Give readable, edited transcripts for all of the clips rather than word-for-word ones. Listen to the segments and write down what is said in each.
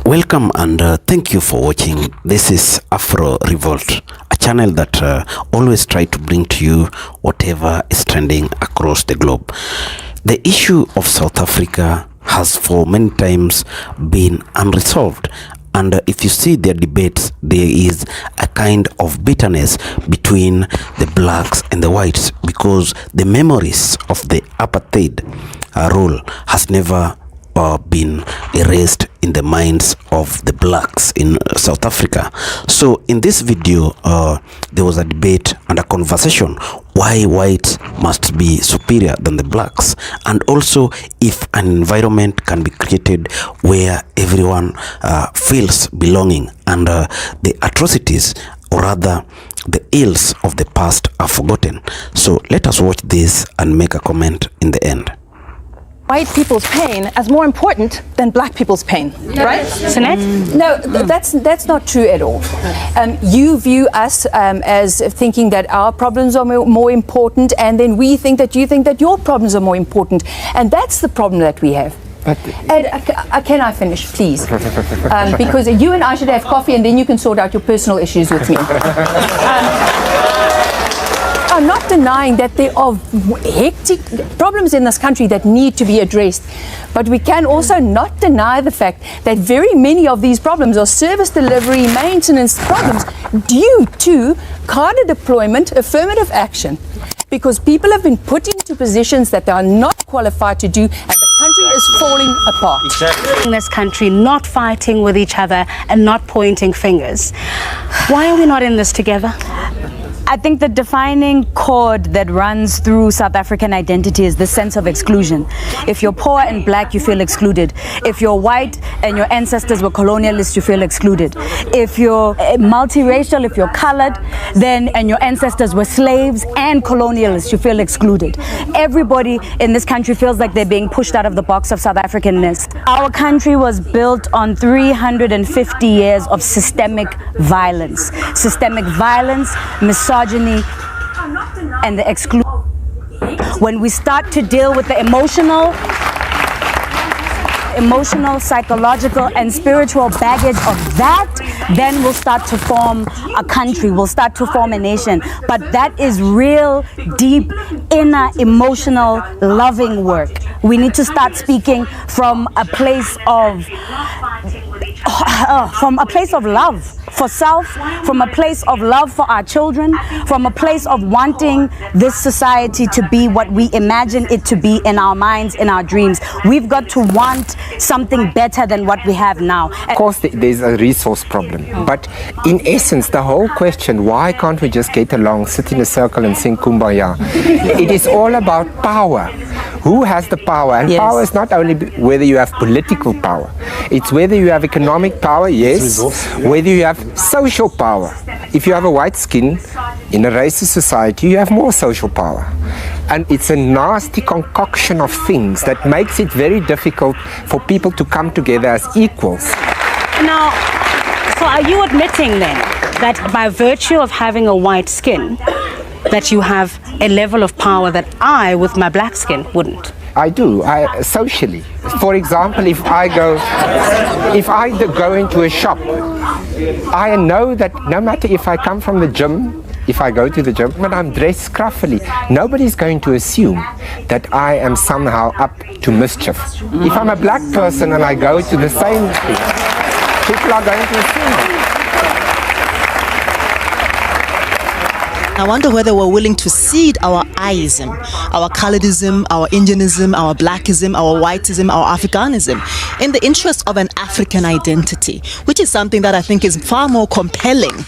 Welcome and thank you for watching. This is Afro Revolt, a channel that always try to bring to you whatever is trending across the globe. The issue of South Africa has for many times been unresolved, and if you see their debates, there is a kind of bitterness between the blacks and the whites, because the memories of the apartheid rule has never been erased in the minds of the blacks in South Africa. So in this video, there was a debate and a conversation why whites must be superior than the blacks, and also if an environment can be created where everyone feels belonging and the atrocities, or rather the ills of the past, are forgotten. So let us watch this and make a comment in the end. White people's pain as more important than black people's pain, right? Sinette? No, that's not true at all. You view us as thinking that our problems are more important, and then we think that you think that your problems are more important, and that's the problem that we have. And can I finish, please? Because you and I should have coffee, and then you can sort out your personal issues with me. I'm not denying that there are hectic problems in this country that need to be addressed, but we can also not deny the fact that very many of these problems are service delivery, maintenance problems due to cadre deployment, affirmative action, because people have been put into positions that they are not qualified to do, and the country is falling apart. Exactly. In this country, not fighting with each other and not pointing fingers. Why are we not in this together? I think the defining chord that runs through South African identity is the sense of exclusion. If you're poor and black, you feel excluded. If you're white and your ancestors were colonialists, you feel excluded. If you're multiracial, if you're colored, and your ancestors were slaves and colonialists, you feel excluded. Everybody in this country feels like they're being pushed out of the box of South Africanness. Our country was built on 350 years of systemic violence, misogyny, and the exclusion. When we start to deal with the emotional, psychological, and spiritual baggage of that, then we'll start to form a country, we'll start to form a nation. But that is real, deep, inner, emotional, loving work. We need to start speaking from a place of love for self, from a place of love for our children, from a place of wanting this society to be what we imagine it to be in our minds, in our dreams. We've got to want something better than what we have now. Of course, there's a resource problem, but in essence, the whole question, why can't we just get along, sit in a circle and sing Kumbaya? It is all about power. Who has the power? And yes, power is not only whether you have political power, it's whether you have economic power, yes, whether you have social power. If you have a white skin in a racist society, you have more social power. And it's a nasty concoction of things that makes it very difficult for people to come together as equals. Now, so are you admitting then that by virtue of having a white skin, that you have a level of power that I, with my black skin, wouldn't? I do, socially. For example, if I go into a shop, I know that no matter if I come from the gym, if I go to the gym, but I'm dressed scruffily, nobody's going to assume that I am somehow up to mischief. If I'm a black person and I go to the same thing, people are going to assume. I wonder whether we're willing to cede our I-ism, our colorism, our Indianism, our blackism, our whiteism, our Africanism, in the interest of an African identity, which is something that I think is far more compelling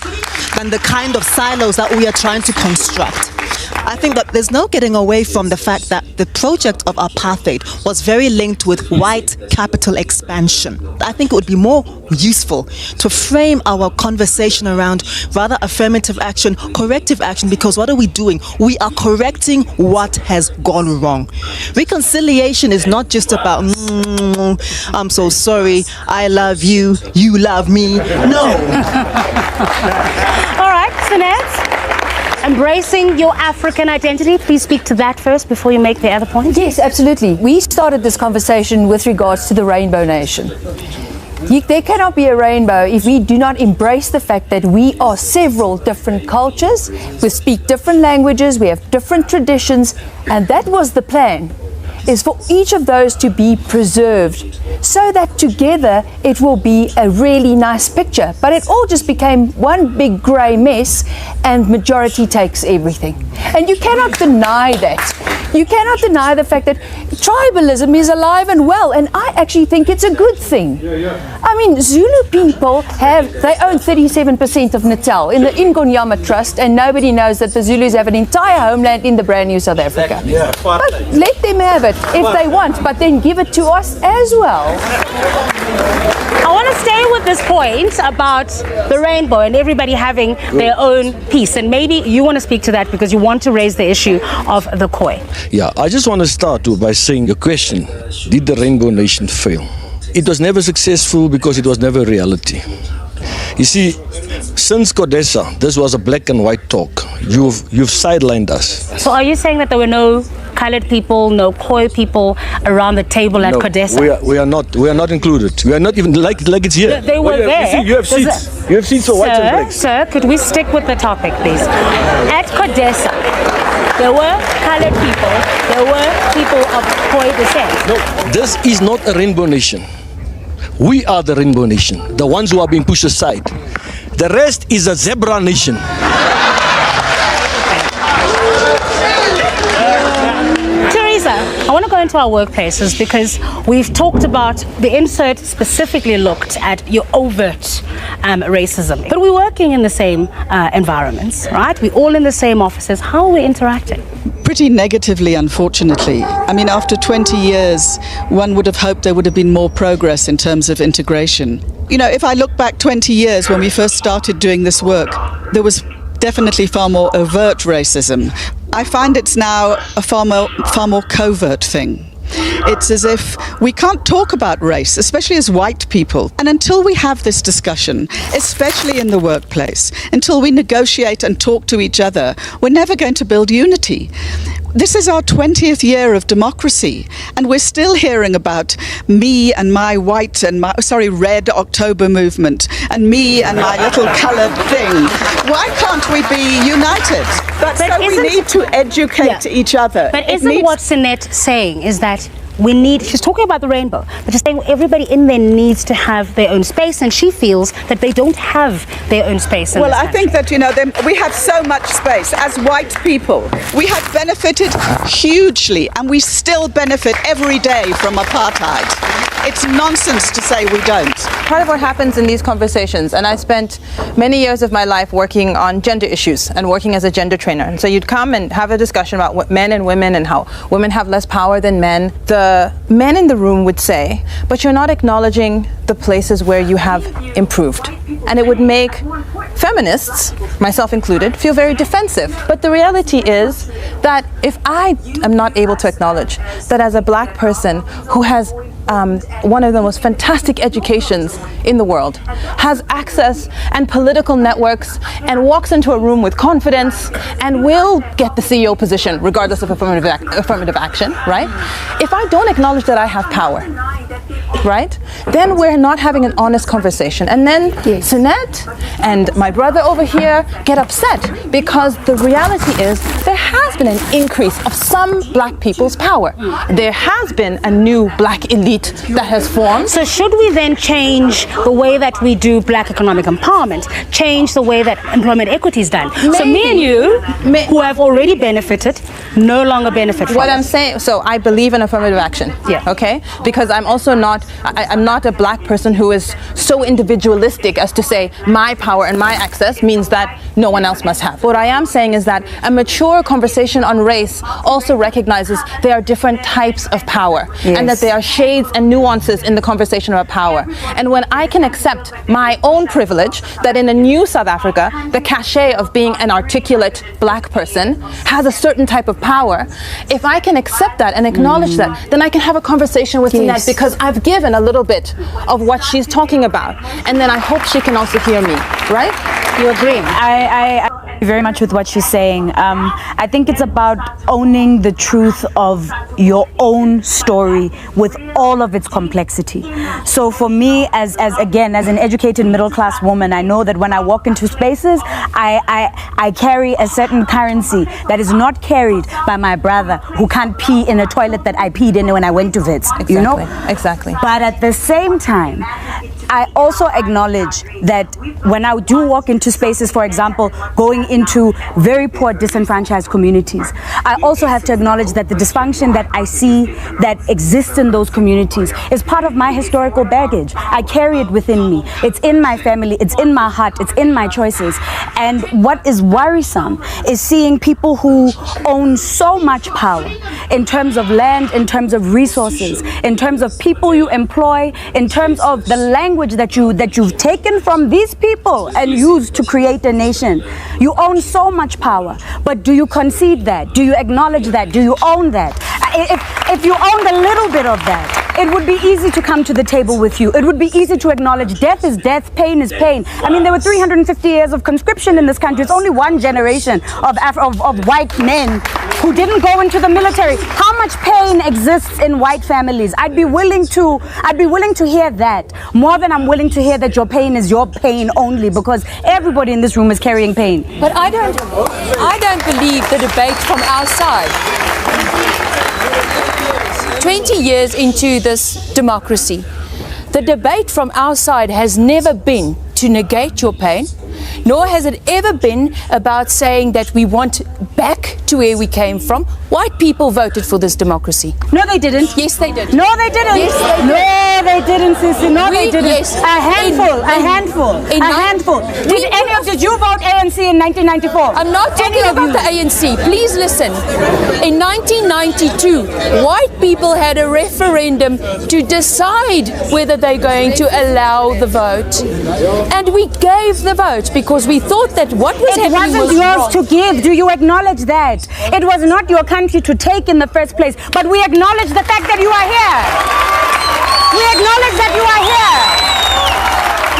than the kind of silos that we are trying to construct. I think that there's no getting away from the fact that the project of apartheid was very linked with white capital expansion. I think it would be more useful to frame our conversation around rather affirmative action, corrective action, because what are we doing? We are correcting what has gone wrong. Reconciliation is not just about, I'm so sorry, I love you, you love me. No. All right, Sinette. Embracing your African identity. Please speak to that first before you make the other point. Yes, absolutely. We started this conversation with regards to the Rainbow Nation. There cannot be a rainbow if we do not embrace the fact that we are several different cultures, we speak different languages, we have different traditions, and that was the plan, is for each of those to be preserved so that together it will be a really nice picture. But it all just became one big grey mess, and majority takes everything. And you cannot deny that. You cannot deny the fact that tribalism is alive and well, and I actually think it's a good thing. I mean, Zulu people they own 37% of Natal in the Ingonyama Trust, and nobody knows that the Zulus have an entire homeland in the brand new South Africa. But let them have it if they want, but then give it to us as well. I want to stay with this point about the rainbow and everybody having their own piece, and maybe you want to speak to that because you want to raise the issue of the Khoi. Yeah, I just want to start by saying the question, did the Rainbow Nation fail? It was never successful because it was never reality. You see, since Codesa, this was a black and white talk. You've sidelined us. So are you saying that there were no colored people, no Khoi people around the table at Codesa? We are not included. We are not even like it's here. They were there. You have seats. You have seats for whites and blacks. Sir, could we stick with the topic, please? At Codesa, there were colored people, there were people of Khoi descent. No, this is not a rainbow nation. We are the rainbow nation, the ones who are being pushed aside. The rest is a zebra nation. I want to go into our workplaces because we've talked about the insert specifically looked at your overt racism. But we're working in the same environments, right? We're all in the same offices. How are we interacting? Pretty negatively, unfortunately. I mean, after 20 years, one would have hoped there would have been more progress in terms of integration. You know, if I look back 20 years when we first started doing this work, there was definitely far more overt racism. I find it's now a far more covert thing. It's as if we can't talk about race, especially as white people. And until we have this discussion, especially in the workplace, until we negotiate and talk to each other, we're never going to build unity. This is our 20th year of democracy, and we're still hearing about me and my red October movement, and me and my little coloured thing. Why can't we be united? We need to educate each other. But isn't what Sinette saying is that she's talking about the rainbow, but she's saying everybody in there needs to have their own space, and she feels that they don't have their own space in Well, this I think that, we have so much space. As white people, we have benefited hugely, and we still benefit every day from apartheid. It's nonsense to say we don't. Part of what happens in these conversations, and I spent many years of my life working on gender issues and working as a gender trainer. And so you'd come and have a discussion about what men and women and how women have less power than men. The men in the room would say, but you're not acknowledging the places where you have improved. And it would make feminists, myself included, feel very defensive. But the reality is that if I am not able to acknowledge that as a black person who has one of the most fantastic educations in the world, has access and political networks, and walks into a room with confidence and will get the CEO position regardless of affirmative action, right? If I don't acknowledge that I have power, right, then we're not having an honest conversation. And then Sinette and my brother over here get upset because the reality is there has been an increase of some black people's power. There has been a new black elite that has formed. So should we then change the way that we do black economic empowerment, change the way that employment equity is done? Maybe. So me and you, who have already benefited, no longer benefit from what I'm saying. So I believe in affirmative action. Yeah. Okay. Because I'm also not. I'm not a black person who is so individualistic as to say my power and my access means that no one else must have. What I am saying is that a mature conversation on race also recognizes there are different types of power, and that there are shades and nuances in the conversation about power. And when I can accept my own privilege, that in a new South Africa, the cachet of being an articulate black person has a certain type of power, if I can accept that and acknowledge that, then I can have a conversation with Sinette because I've given a little bit of what she's talking about. And then I hope she can also hear me, right? You agree? very much with what she's saying. I think it's about owning the truth of your own story with all of its complexity. So for me, as an educated middle class woman, I know that when I walk into spaces, I carry a certain currency that is not carried by my brother who can't pee in a toilet that I peed in when I went to Wits. Exactly. You know? Exactly. But at the same time, I also acknowledge that when I do walk into spaces, for example, going into very poor disenfranchised communities, I also have to acknowledge that the dysfunction that I see that exists in those communities is part of my historical baggage. I carry it within me. It's in my family, it's in my heart, it's in my choices. And what is worrisome is seeing people who own so much power in terms of land, in terms of resources, in terms of people you employ, in terms of the language that you've taken from these people and used to create a nation. You own so much power, but do you concede that? Do you acknowledge that? Do you own that? If you owned a little bit of that, it would be easy to come to the table with you. It would be easy to acknowledge death is death, pain is pain. I mean, there were 350 years of conscription in this country. It's only one generation of white men who didn't go into the military. How much pain exists in white families? I'd be willing to hear that more than I'm willing to hear that your pain is your pain only, because everybody in this room is carrying pain. But I don't believe the debate from our side. 20 years into this democracy, the debate from our side has never been to negate your pain, nor has it ever been about saying that we want back to where we came from. White people voted for this democracy. No, they didn't. Yes, they did. No, they didn't. Yes, they did. No, they didn't, Sissy. No, they didn't. Yes. A handful. Did you vote ANC in 1994? I'm not talking about the ANC. Please listen. In 1992, white people had a referendum to decide whether they're going to allow the vote. And we gave the vote because we thought that what was happening was yours wrong. to give. Do you acknowledge that? It was not your country to take in the first place, but we acknowledge the fact that you are here. We acknowledge that you are here.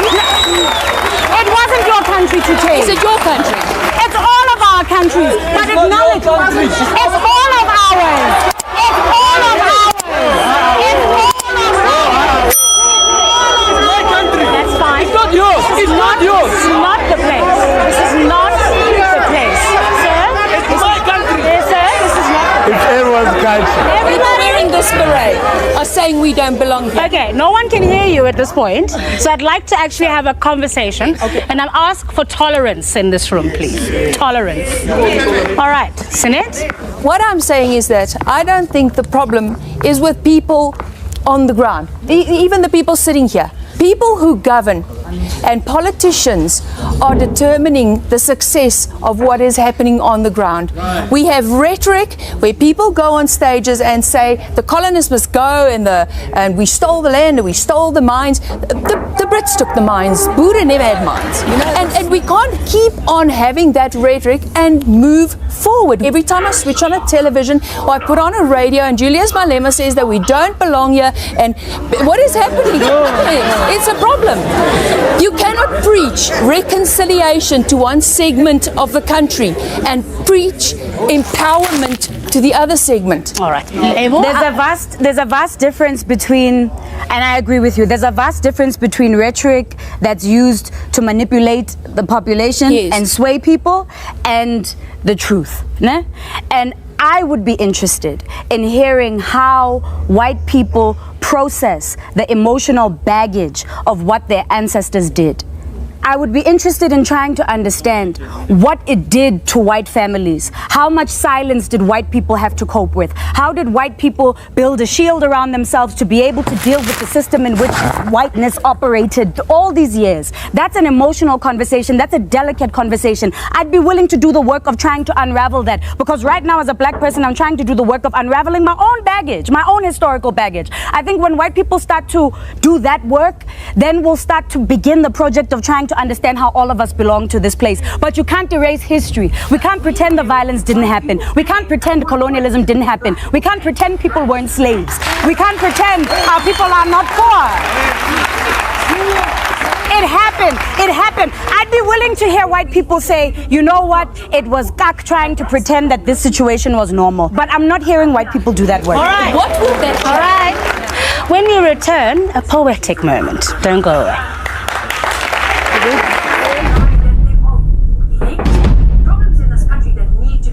It wasn't your country to take. Is it your country? It's all of our countries, but acknowledge it's all of ours. It's all of ours. It's all of ours. That's fine. It's not yours. It's not yours. This is not the place. This is not the place. Sir? It's my country. Yes, sir. This is not the place. It's everyone's country. People wearing this beret are saying we don't belong here. Okay, no one can hear you at this point, so I'd like to actually have a conversation, and I'll ask for tolerance in this room, please. Tolerance. All right, Sinet? What I'm saying is that I don't think the problem is with people on the ground, even the people sitting here. People who govern and politicians are determining the success of what is happening on the ground. We have rhetoric where people go on stages and say the colonists must go and we stole the land and we stole the mines. The Brits took the mines. Buddha never had mines. And we can't keep on having that rhetoric and move forward. Every time I switch on a television or I put on a radio and Julius Malema says that we don't belong here, and what is happening? It's a problem. You cannot preach reconciliation to one segment of the country and preach empowerment to the other segment. All right. There's a vast difference between, and I agree with you, there's a vast difference between rhetoric that's used to manipulate the population and sway people and the truth. Ne? And I would be interested in hearing how white people process the emotional baggage of what their ancestors did. I would be interested in trying to understand what it did to white families. How much silence did white people have to cope with? How did white people build a shield around themselves to be able to deal with the system in which whiteness operated all these years? That's an emotional conversation. That's a delicate conversation. I'd be willing to do the work of trying to unravel that, because right now as a black person, I'm trying to do the work of unraveling my own baggage, my own historical baggage. I think when white people start to do that work, then we'll start to begin the project of trying to understand how all of us belong to this place. But you can't erase history. We can't pretend the violence didn't happen. We can't pretend colonialism didn't happen. We can't pretend people weren't slaves. We can't pretend our people are not poor. It happened. It happened. I'd be be willing to hear white people say, you know what, it was Kak trying to pretend that this situation was normal. But I'm not hearing white people do that word. All right. What will that All right. When we return, a poetic moment. Don't go away.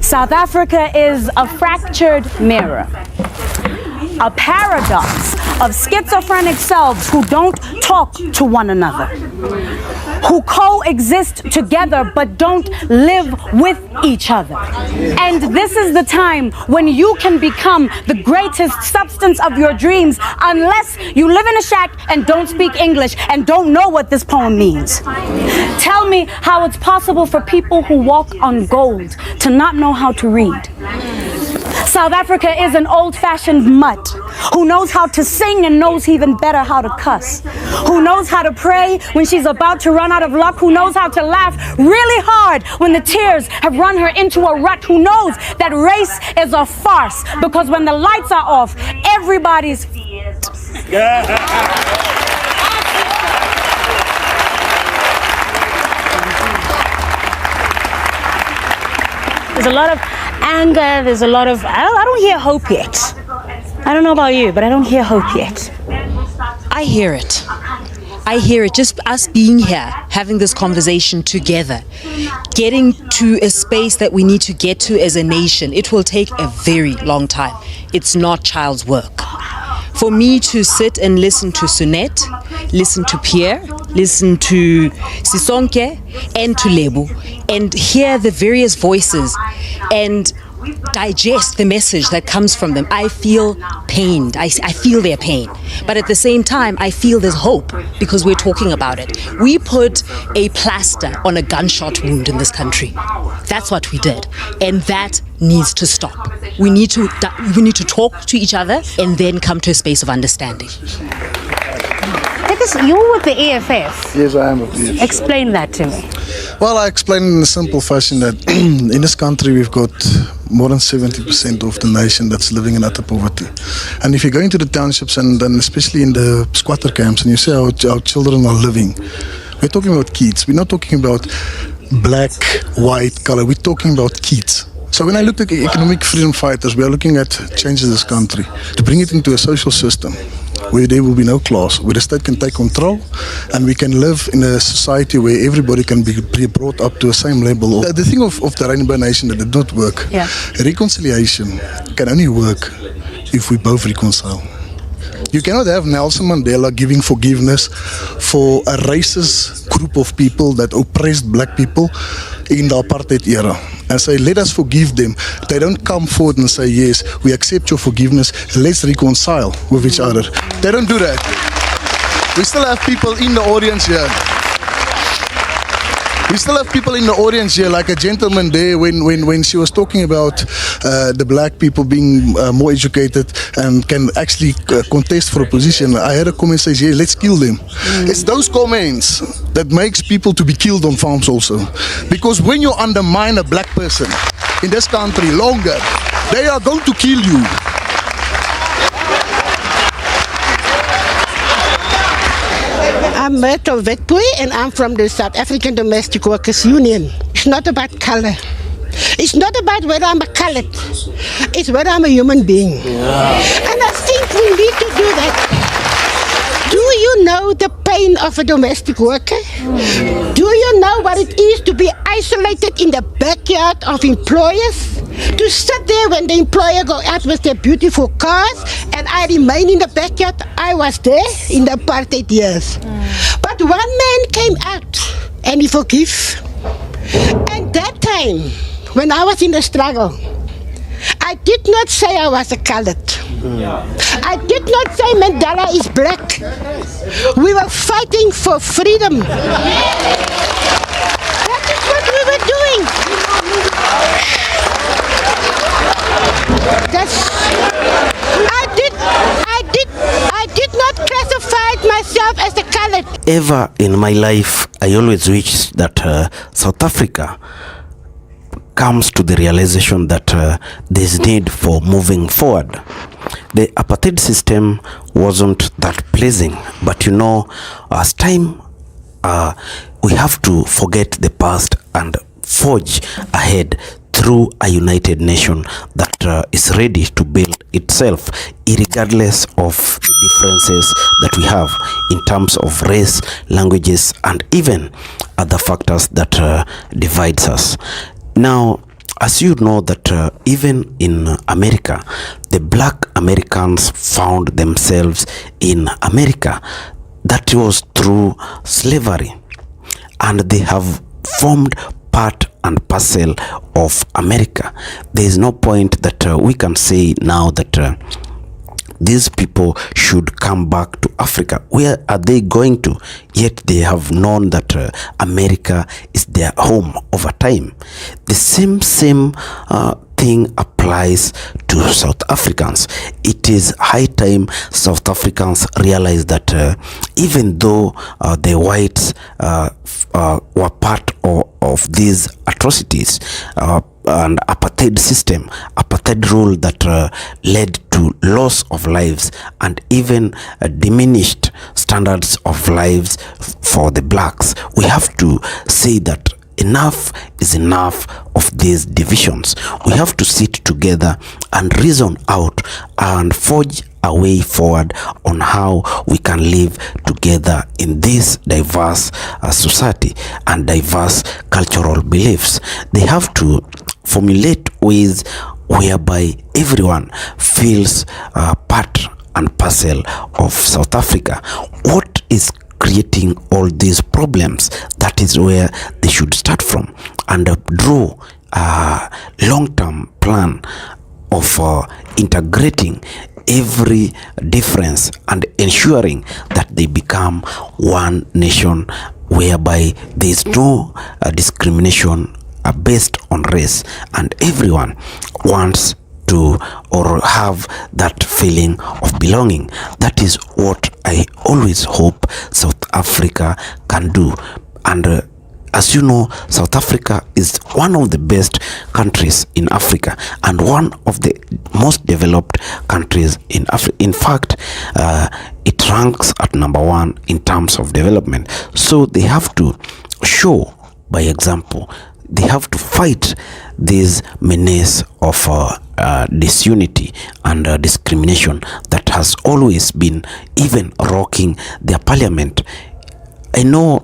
South Africa is a fractured mirror, a paradox of schizophrenic selves who don't talk to one another, who coexist together but don't live with each other. And this is the time when you can become the greatest substance of your dreams, unless you live in a shack and don't speak English and don't know what this poem means. Tell me how it's possible for people who walk on gold to not know how to read. South Africa is an old-fashioned mutt who knows how to sing and knows even better how to cuss, who knows how to pray when she's about to run out of luck, who knows how to laugh really hard when the tears have run her into a rut, who knows that race is a farce because when the lights are off, everybody's... There's a lot of anger, there's a lot of... I don't hear hope yet. I don't know about you, but I don't hear hope yet. I hear it. I hear it. Just us being here, having this conversation together, getting to a space that we need to get to as a nation, it will take a very long time. It's not child's work. For me to sit and listen to Sunette, listen to Pierre, listen to Sisonke and to Lebu, and hear the various voices and digest the message that comes from them, I feel pained. I feel their pain. But at the same time, I feel there's hope because we're talking about it. We put a plaster on a gunshot wound in this country. That's what we did. And that needs to stop. We need to talk to each other and then come to a space of understanding. You're with the EFF. Yes, I am with the EFF. Explain that to me. Well, I explain in a simple fashion that in this country we've got more than 70% of the nation that's living in utter poverty. And if you go into the townships and especially in the squatter camps and you see how our children are living, we're talking about kids. We're not talking about black, white, color. We're talking about kids. So when I look at economic freedom fighters, we are looking at changing this country to bring it into a social system where there will be no class, where the state can take control and we can live in a society where everybody can be brought up to the same level. The thing of the Rainbow Nation that did not work, reconciliation can only work if we both reconcile. You cannot have Nelson Mandela giving forgiveness for a racist group of people that oppressed black people in the Apartheid era and say, let us forgive them. They don't come forward and say, yes, we accept your forgiveness, let's reconcile with each other. They don't do that. We still have people in the audience here. We still have people in the audience here, like a gentleman there when she was talking about the black people being more educated and can actually contest for a position. I heard a comment say, yeah, let's kill them. It's those comments that makes people to be killed on farms also. Because when you undermine a black person in this country longer, they are going to kill you. I'm Whyt.e and I'm from the South African Domestic Workers Union. It's not about color. It's not about whether I'm a colored. It's whether I'm a human being. And I think we need to do that. Do you know the pain of a domestic worker? Do you know what it is to be isolated in the backyard of employers? To sit there when the employer go out with their beautiful cars and I remain in the backyard. I was there in the apartheid years. But one man came out and he forgave. And that time, when I was in the struggle, I did not say I was a colored. I did not say Mandela is black. We were fighting for freedom. That is what we were doing. I did not classify myself as a colored. Ever in my life, I always wish that South Africa comes to the realization that there's need for moving forward. The apartheid system wasn't that pleasing, but you know, as time we have to forget the past and forge ahead through a united nation that is ready to build itself, regardless of the differences that we have in terms of race, languages, and even other factors that divides us. Now, as you know that even in America, the black Americans found themselves in America. That was through slavery, and they have formed part and parcel of America. There is no point that we can say now that these people should come back to Africa. Where are they going to? Yet they have known that America is their home over time. The same thing applies to South Africans. It is high time South Africans realize that even though the whites were part of these atrocities and apartheid system, apartheid rule that led to loss of lives and even diminished standards of lives for the blacks, we have to say that enough is enough of these divisions. We have to sit together and reason out and forge a way forward on how we can live together in this diverse society and diverse cultural beliefs. They have to formulate ways whereby everyone feels part and parcel of South Africa. What is creating all these problems? That is where they should start from and draw a long-term plan of integrating every difference and ensuring that they become one nation whereby there is no discrimination based on race, and everyone wants to or have that feeling of belonging. That is what I always hope South Africa can do. And as you know, South Africa is one of the best countries in Africa and one of the most developed countries in Africa. In fact, it ranks at #1 in terms of development. So they have to show by example. They have to fight this menace of disunity and discrimination that has always been even rocking their parliament. I know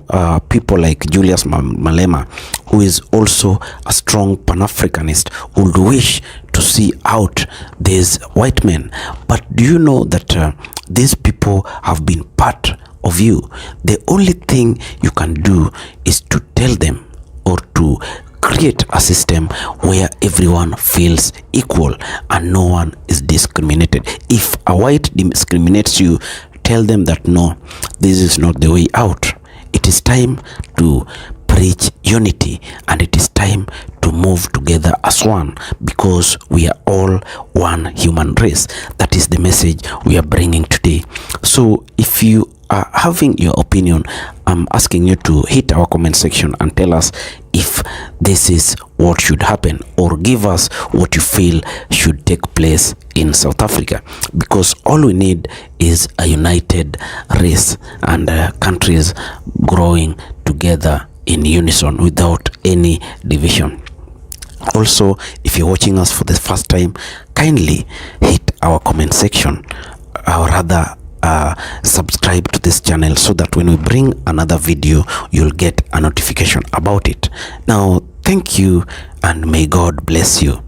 people like Julius Malema, who is also a strong Pan-Africanist, would wish to see out these white men. But do you know that these people have been part of you? The only thing you can do is to tell them or to create a system where everyone feels equal and no one is discriminated. If a white discriminates you, tell them that no, this is not the way out. It is time to preach unity, and it is time to move together as one, because we are all one human race. That is the message we are bringing today. So if you are having your opinion, I'm asking you to hit our comment section and tell us if this is what should happen, or give us what you feel should take place in South Africa, because all we need is a united race and countries growing together in unison without any division. Also, if you're watching us for the first time, kindly hit our comment section, or rather subscribe to this channel, so that when we bring another video, you'll get a notification about it. Now, thank you, and may God bless you.